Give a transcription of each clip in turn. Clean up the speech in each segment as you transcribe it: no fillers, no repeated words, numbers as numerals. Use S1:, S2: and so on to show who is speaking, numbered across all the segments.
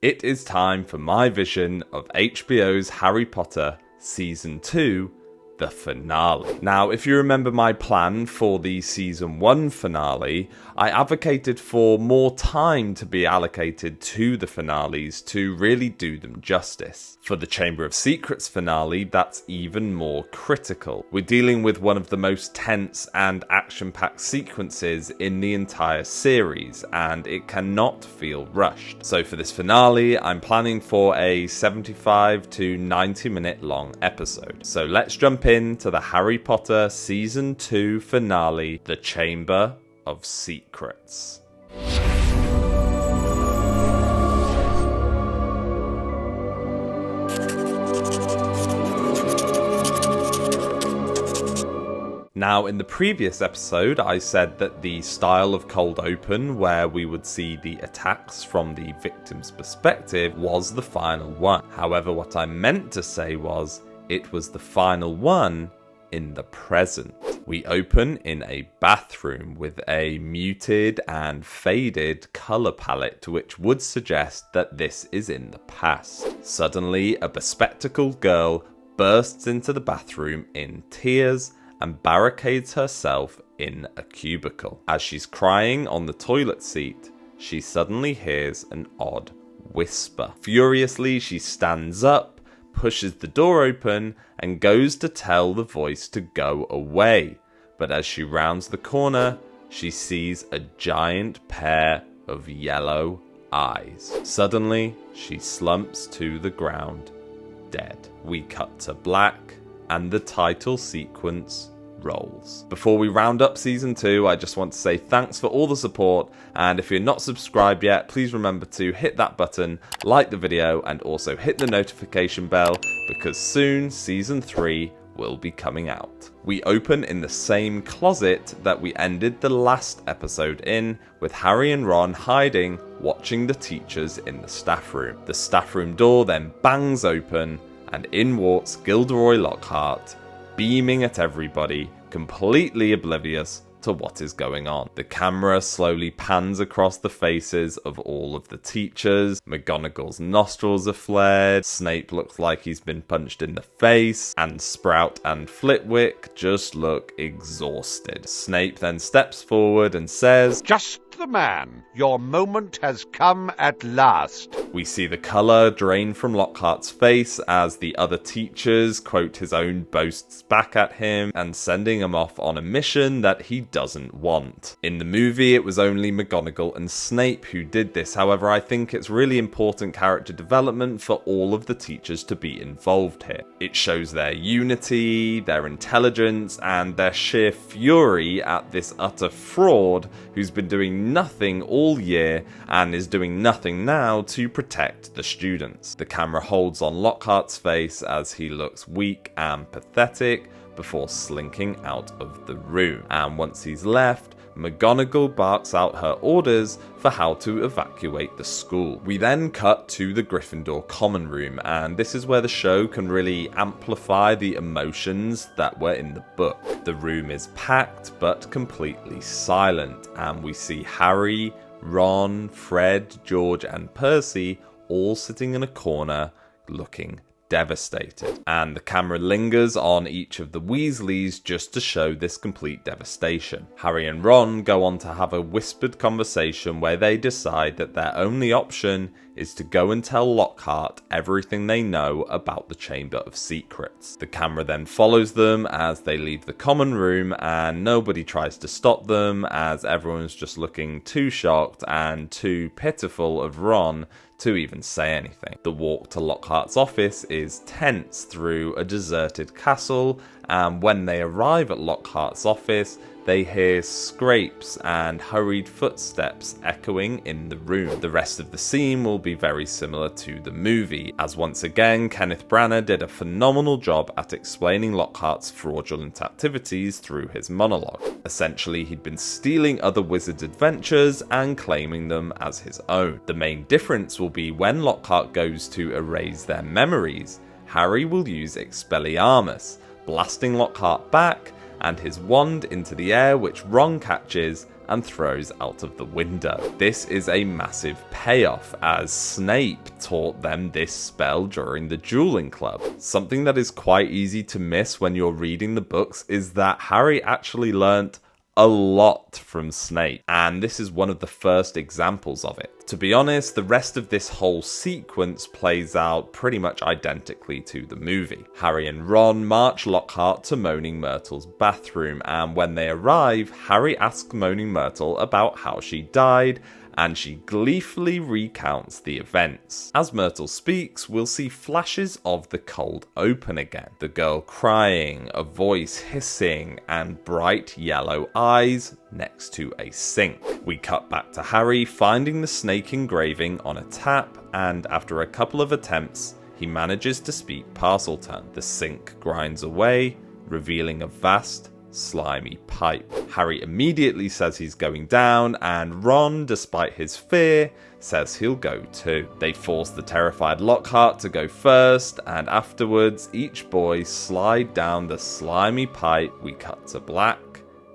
S1: It is time for my vision of HBO's Harry Potter Season 2, the finale. Now, if you remember my plan for the Season 1 finale, I advocated for more time to be allocated to the finales to really do them justice. For the Chamber of Secrets finale, that's even more critical. We're dealing with one of the most tense and action-packed sequences in the entire series, and it cannot feel rushed. So for this finale, I'm planning for a 75 to 90 minute long episode. So let's jump into the Harry Potter Season 2 finale, The Chamber of Secrets. Now, in the previous episode, I said that the style of cold open, where we would see the attacks from the victim's perspective, was the final one. However, what I meant to say was, it was the final one in the present. We open in a bathroom with a muted and faded colour palette, which would suggest that this is in the past. Suddenly, a bespectacled girl bursts into the bathroom in tears and barricades herself in a cubicle. As she's crying on the toilet seat, she suddenly hears an odd whisper. Furiously, she stands up, pushes the door open, and goes to tell the voice to go away. But as she rounds the corner, she sees a giant pair of yellow eyes. Suddenly, she slumps to the ground, dead. We cut to black, and the title sequence rolls. Before we round up Season 2, I just want to say thanks for all the support, and if you're not subscribed yet, please remember to hit that button, like the video, and also hit the notification bell, because soon Season 3 will be coming out. We open in the same closet that we ended the last episode in, with Harry and Ron hiding, watching the teachers in the staff room. The staff room door then bangs open, and in walks Gilderoy Lockhart, beaming at everybody, completely oblivious to what is going on. The camera slowly pans across the faces of all of the teachers. McGonagall's nostrils are flared, Snape looks like he's been punched in the face, and Sprout and Flitwick just look exhausted. Snape then steps forward and says,
S2: "Just the man. Your moment has come at last."
S1: We see the colour drain from Lockhart's face as the other teachers quote his own boasts back at him and sending him off on a mission that he doesn't want. In the movie, it was only McGonagall and Snape who did this. However, I think it's really important character development for all of the teachers to be involved here. It shows their unity, their intelligence, and their sheer fury at this utter fraud who's been doing nothing all year and is doing nothing now to protect the students. The camera holds on Lockhart's face as he looks weak and pathetic before slinking out of the room. And once he's left, McGonagall barks out her orders for how to evacuate the school. We then cut to the Gryffindor common room, and this is where the show can really amplify the emotions that were in the book. The room is packed but completely silent, and we see Harry, Ron, Fred, George, and Percy all sitting in a corner looking devastated. And the camera lingers on each of the Weasleys just to show this complete devastation. Harry and Ron go on to have a whispered conversation where they decide that their only option is to go and tell Lockhart everything they know about the Chamber of Secrets. The camera then follows them as they leave the common room, and nobody tries to stop them as everyone's just looking too shocked and too pitiful of Ron to even say anything. The walk to Lockhart's office is tense through a deserted castle, and when they arrive at Lockhart's office, they hear scrapes and hurried footsteps echoing in the room. The rest of the scene will be very similar to the movie, as once again Kenneth Branagh did a phenomenal job at explaining Lockhart's fraudulent activities through his monologue. Essentially, he'd been stealing other wizards' adventures and claiming them as his own. The main difference will be when Lockhart goes to erase their memories, Harry will use Expelliarmus, blasting Lockhart back and his wand into the air, which Ron catches and throws out of the window. This is a massive payoff, as Snape taught them this spell during the dueling club. Something that is quite easy to miss when you're reading the books is that Harry actually learnt a lot from Snape, and this is one of the first examples of it. To be honest, the rest of this whole sequence plays out pretty much identically to the movie. Harry and Ron march Lockhart to Moaning Myrtle's bathroom, and when they arrive, Harry asks Moaning Myrtle about how she died, and she gleefully recounts the events. As Myrtle speaks, we'll see flashes of the cold open again. The girl crying, a voice hissing, and bright yellow eyes next to a sink. We cut back to Harry finding the snake engraving on a tap, and after a couple of attempts, he manages to speak Parseltongue. The sink grinds away, revealing a vast, slimy pipe. Harry immediately says he's going down, and Ron, despite his fear, says he'll go too. They force the terrified Lockhart to go first, and afterwards each boy slide down the slimy pipe. We cut to black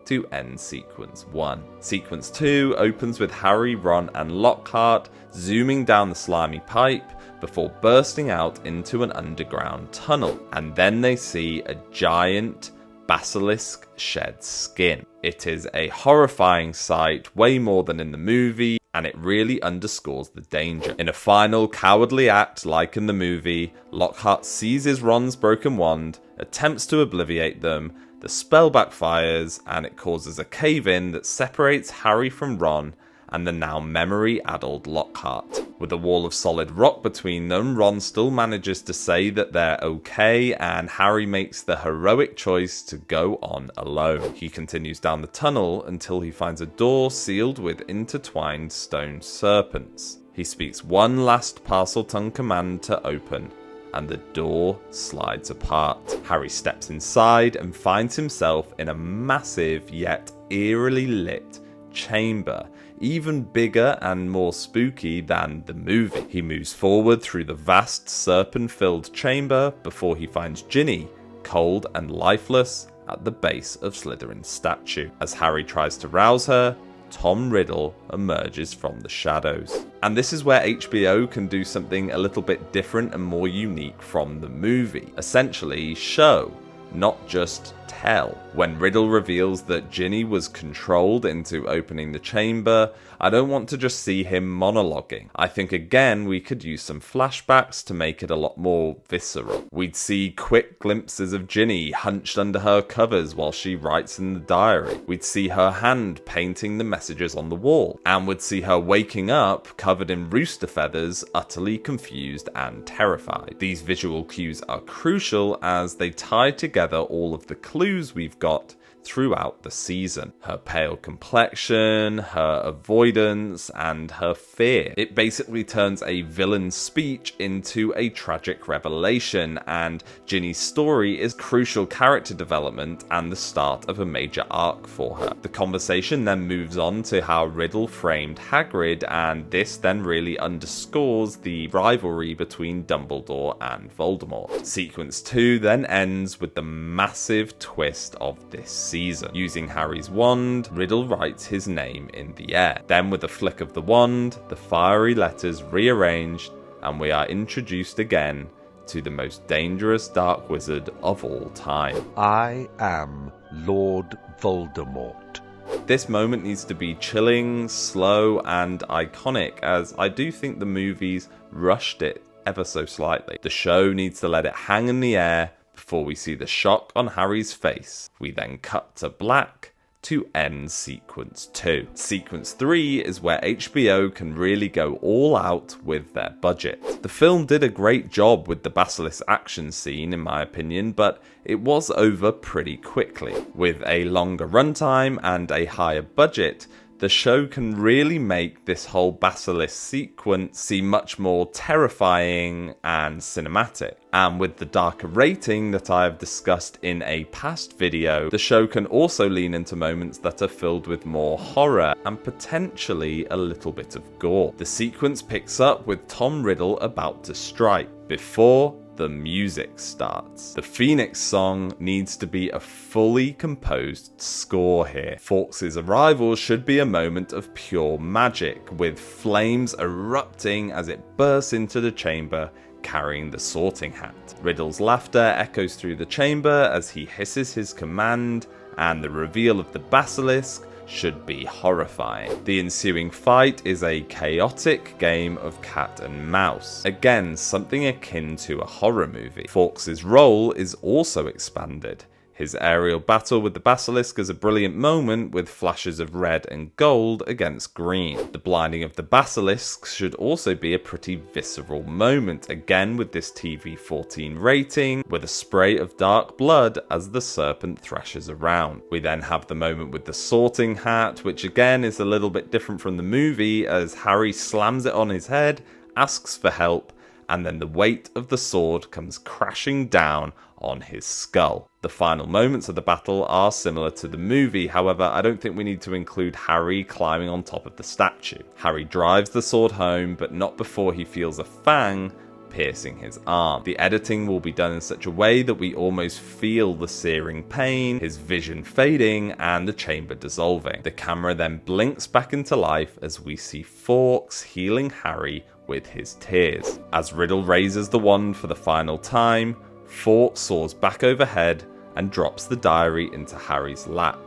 S1: to end sequence 1. Sequence 2 opens with Harry, Ron and Lockhart zooming down the slimy pipe before bursting out into an underground tunnel, and then they see a giant basilisk shed skin. It is a horrifying sight, way more than in the movie, and it really underscores the danger. In a final cowardly act like in the movie, Lockhart seizes Ron's broken wand, attempts to obliviate them, the spell backfires, and it causes a cave-in that separates Harry from Ron and the now memory-addled Lockhart. With a wall of solid rock between them, Ron still manages to say that they're okay, and Harry makes the heroic choice to go on alone. He continues down the tunnel until he finds a door sealed with intertwined stone serpents. He speaks one last Parseltongue command to open, and the door slides apart. Harry steps inside and finds himself in a massive yet eerily lit chamber, even bigger and more spooky than the movie. He moves forward through the vast serpent-filled chamber before he finds Ginny, cold and lifeless, at the base of Slytherin's statue. As Harry tries to rouse her, Tom Riddle emerges from the shadows. And this is where HBO can do something a little bit different and more unique from the movie. Essentially, show, not just tell. When Riddle reveals that Ginny was controlled into opening the chamber, I don't want to just see him monologuing. I think again we could use some flashbacks to make it a lot more visceral. We'd see quick glimpses of Ginny hunched under her covers while she writes in the diary. We'd see her hand painting the messages on the wall, and we'd see her waking up covered in rooster feathers, utterly confused and terrified. These visual cues are crucial as they tie together all of the clues we've got throughout the season. Her pale complexion, her avoidance, and her fear. It basically turns a villain's speech into a tragic revelation, and Ginny's story is crucial character development and the start of a major arc for her. The conversation then moves on to how Riddle framed Hagrid, and this then really underscores the rivalry between Dumbledore and Voldemort. Sequence 2 then ends with the massive twist of this season. Using Harry's wand, Riddle writes his name in the air. Then with a flick of the wand, the fiery letters rearranged, and we are introduced again to the most dangerous dark wizard of all time.
S2: I am Lord Voldemort.
S1: This moment needs to be chilling, slow, and iconic, as I do think the movies rushed it ever so slightly. The show needs to let it hang in the air before we see the shock on Harry's face. We then cut to black to end sequence 2. Sequence 3 is where HBO can really go all out with their budget. The film did a great job with the basilisk action scene in my opinion, but it was over pretty quickly. With a longer runtime and a higher budget, the show can really make this whole basilisk sequence seem much more terrifying and cinematic. And with the darker rating that I have discussed in a past video, the show can also lean into moments that are filled with more horror and potentially a little bit of gore. The sequence picks up with Tom Riddle about to strike, before the music starts. The Phoenix song needs to be a fully composed score here. Fawkes' arrival should be a moment of pure magic, with flames erupting as it bursts into the chamber, carrying the sorting hat. Riddle's laughter echoes through the chamber as he hisses his command, and the reveal of the basilisk should be horrifying. The ensuing fight is a chaotic game of cat and mouse. Again, something akin to a horror movie. Fawkes' role is also expanded. His aerial battle with the basilisk is a brilliant moment, with flashes of red and gold against green. The blinding of the basilisk should also be a pretty visceral moment, again with this TV-14 rating, with a spray of dark blood as the serpent thrashes around. We then have the moment with the sorting hat, which again is a little bit different from the movie, as Harry slams it on his head, asks for help, and then the weight of the sword comes crashing down on his skull. The final moments of the battle are similar to the movie, however, I don't think we need to include Harry climbing on top of the statue. Harry drives the sword home, but not before he feels a fang piercing his arm. The editing will be done in such a way that we almost feel the searing pain, his vision fading, and the chamber dissolving. The camera then blinks back into life as we see Fawkes healing Harry with his tears. As Riddle raises the wand for the final time, Fawkes soars back overhead and drops the diary into Harry's lap.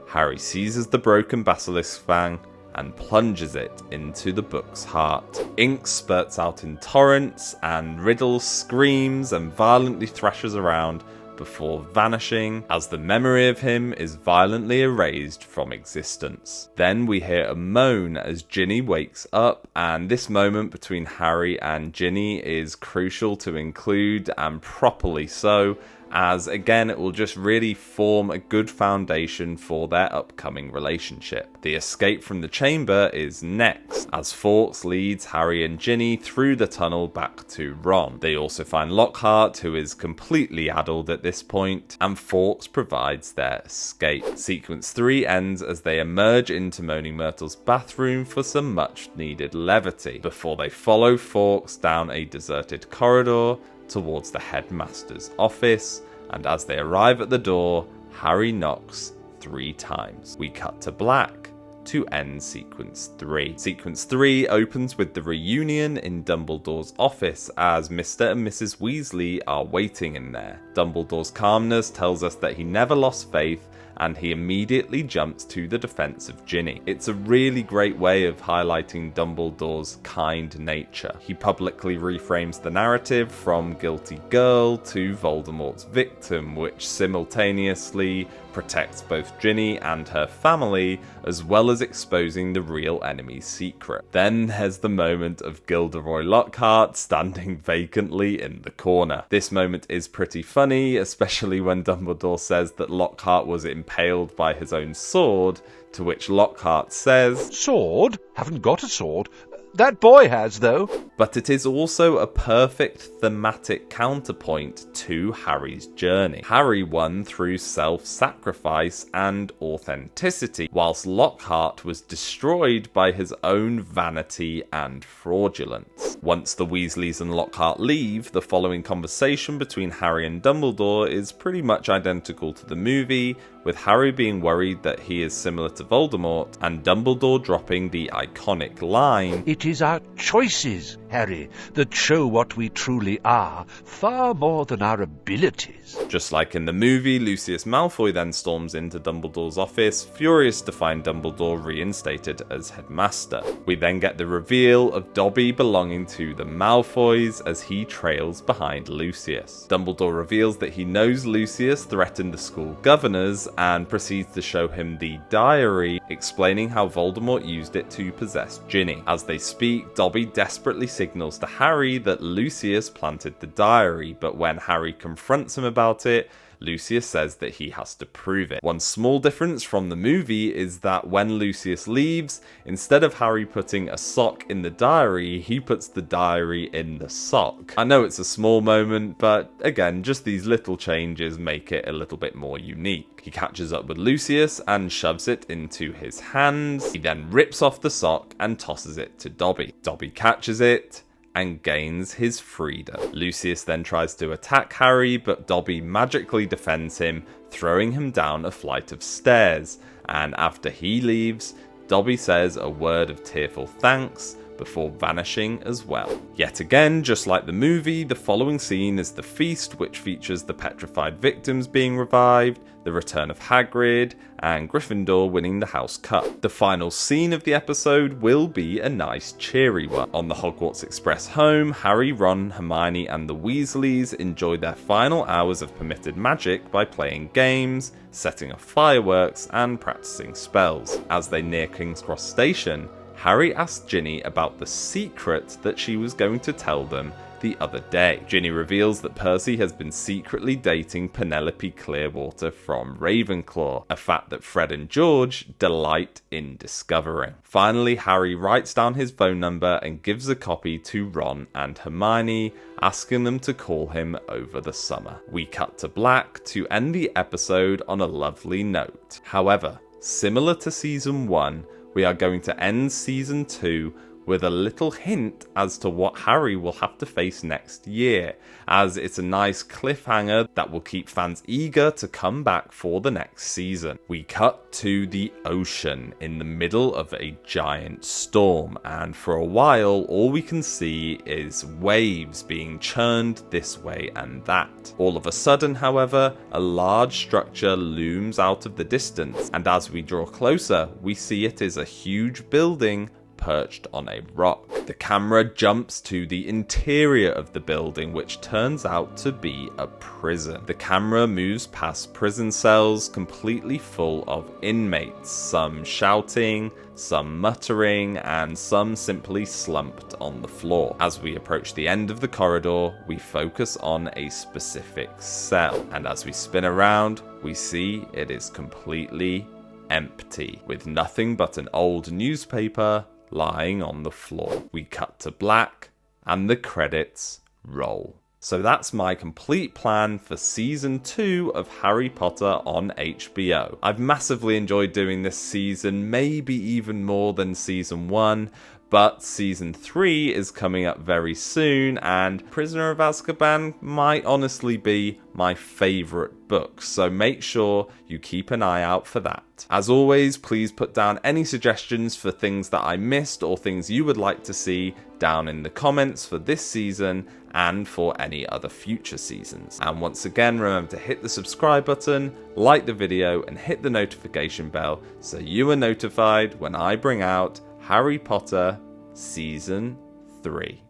S1: Harry seizes the broken basilisk fang and plunges it into the book's heart. Ink spurts out in torrents, and Riddle screams and violently thrashes around before vanishing as the memory of him is violently erased from existence. Then we hear a moan as Ginny wakes up, and this moment between Harry and Ginny is crucial to include, and properly so, as again it will just really form a good foundation for their upcoming relationship. The escape from the chamber is next, as Fawkes leads Harry and Ginny through the tunnel back to Ron. They also find Lockhart, who is completely addled at this point, and Fawkes provides their escape. Sequence 3 ends as they emerge into Moaning Myrtle's bathroom for some much needed levity, before they follow Fawkes down a deserted corridor towards the headmaster's office, and as they arrive at the door, Harry knocks 3 times. We cut to black to end sequence 3. Sequence 3 opens with the reunion in Dumbledore's office as Mr. and Mrs. Weasley are waiting in there. Dumbledore's calmness tells us that he never lost faith, and he immediately jumps to the defense of Ginny. It's a really great way of highlighting Dumbledore's kind nature. He publicly reframes the narrative from guilty girl to Voldemort's victim, which simultaneously protects both Ginny and her family, as well as exposing the real enemy's secret. Then there's the moment of Gilderoy Lockhart standing vacantly in the corner. This moment is pretty funny, especially when Dumbledore says that Lockhart was impaled by his own sword, to which Lockhart says,
S2: "Sword? Haven't got a sword. That boy has, though."
S1: But it is also a perfect thematic counterpoint to Harry's journey. Harry won through self-sacrifice and authenticity, whilst Lockhart was destroyed by his own vanity and fraudulence. Once the Weasleys and Lockhart leave, the following conversation between Harry and Dumbledore is pretty much identical to the movie, with Harry being worried that he is similar to Voldemort, and Dumbledore dropping the iconic line,
S2: "It is our choices, Harry, that show what we truly are, far more than our abilities."
S1: Just like in the movie, Lucius Malfoy then storms into Dumbledore's office, furious to find Dumbledore reinstated as headmaster. We then get the reveal of Dobby belonging to the Malfoys as he trails behind Lucius. Dumbledore reveals that he knows Lucius threatened the school governors and proceeds to show him the diary, explaining how Voldemort used it to possess Ginny. As they speak, Dobby desperately signals to Harry that Lucius planted the diary, but when Harry confronts him about it, Lucius says that he has to prove it. One small difference from the movie is that when Lucius leaves, instead of Harry putting a sock in the diary, he puts the diary in the sock. I know it's a small moment, but again, just these little changes make it a little bit more unique. He catches up with Lucius and shoves it into his hands. He then rips off the sock and tosses it to Dobby. Dobby catches it and gains his freedom. Lucius then tries to attack Harry, but Dobby magically defends him, throwing him down a flight of stairs, and after he leaves, Dobby says a word of tearful thanks before vanishing as well. Yet again, just like the movie, the following scene is the feast, which features the petrified victims being revived, the return of Hagrid, and Gryffindor winning the House Cup. The final scene of the episode will be a nice cheery one. On the Hogwarts Express home, Harry, Ron, Hermione and the Weasleys enjoy their final hours of permitted magic by playing games, setting off fireworks and practicing spells. As they near King's Cross Station, Harry asks Ginny about the secret that she was going to tell them the other day. Ginny reveals that Percy has been secretly dating Penelope Clearwater from Ravenclaw, a fact that Fred and George delight in discovering. Finally, Harry writes down his phone number and gives a copy to Ron and Hermione, asking them to call him over the summer. We cut to black to end the episode on a lovely note. However, similar to Season 1, we are going to end Season 2 with a little hint as to what Harry will have to face next year, as it's a nice cliffhanger that will keep fans eager to come back for the next season. We cut to the ocean in the middle of a giant storm, and for a while all we can see is waves being churned this way and that. All of a sudden, however, a large structure looms out of the distance, and as we draw closer, we see it is a huge building perched on a rock. The camera jumps to the interior of the building, which turns out to be a prison. The camera moves past prison cells completely full of inmates, some shouting, some muttering, and some simply slumped on the floor. As we approach the end of the corridor, we focus on a specific cell, and as we spin around, we see it is completely empty, with nothing but an old newspaper lying on the floor. We cut to black and the credits roll. So that's my complete plan for Season 2 of Harry Potter on HBO. I've massively enjoyed doing this season, maybe even more than Season 1, but Season 3 is coming up very soon, and Prisoner of Azkaban might honestly be my favourite book, so make sure you keep an eye out for that. As always, please put down any suggestions for things that I missed or things you would like to see down in the comments for this season and for any other future seasons. And once again, remember to hit the subscribe button, like the video, and hit the notification bell so you are notified when I bring out Harry Potter Season 3.